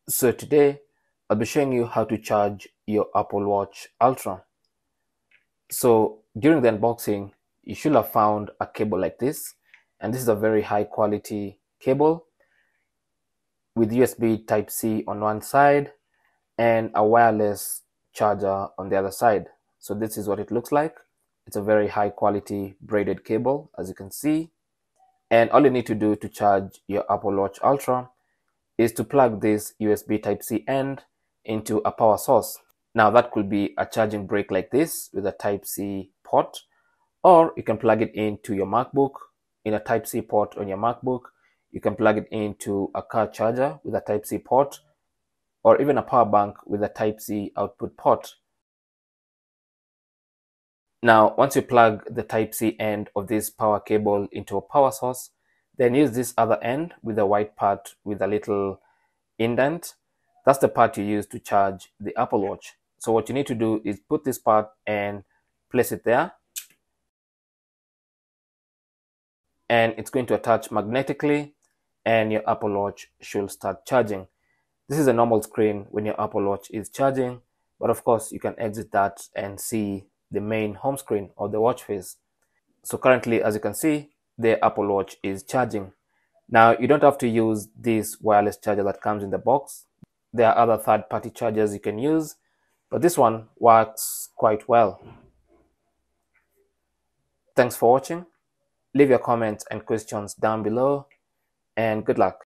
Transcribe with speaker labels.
Speaker 1: So today I'll be showing you how to charge your Apple Watch Ultra. So during the unboxing, you should have found a cable like this, and this is a very high quality cable with USB Type-C on one side and a wireless charger on the other side. So this is what it looks like. It's a very high quality braided cable, as you can see. And all you need to do to charge your Apple Watch Ultra is to plug this USB Type-C end into a power source. Now that could be a charging brick like this with a Type-C port, or you can plug it into your MacBook in a Type-C port on your MacBook. You can plug it into a car charger with a Type-C port, or even a power bank with a Type-C output port. Now, once you plug the Type-C end of this power cable into a power source, then use this other end with a white part with a little indent. That's the part you use to charge the Apple Watch. So what you need to do is put this part and place it there. And it's going to attach magnetically, and your Apple Watch should start charging. This is a normal screen when your Apple Watch is charging, but of course you can exit that and see the main home screen or the watch face. So currently, as you can see, the Apple Watch is charging. Now, you don't have to use this wireless charger that comes in the box. There are other third-party chargers you can use, but this one works quite well. Thanks for watching. Leave your comments and questions down below, and good luck.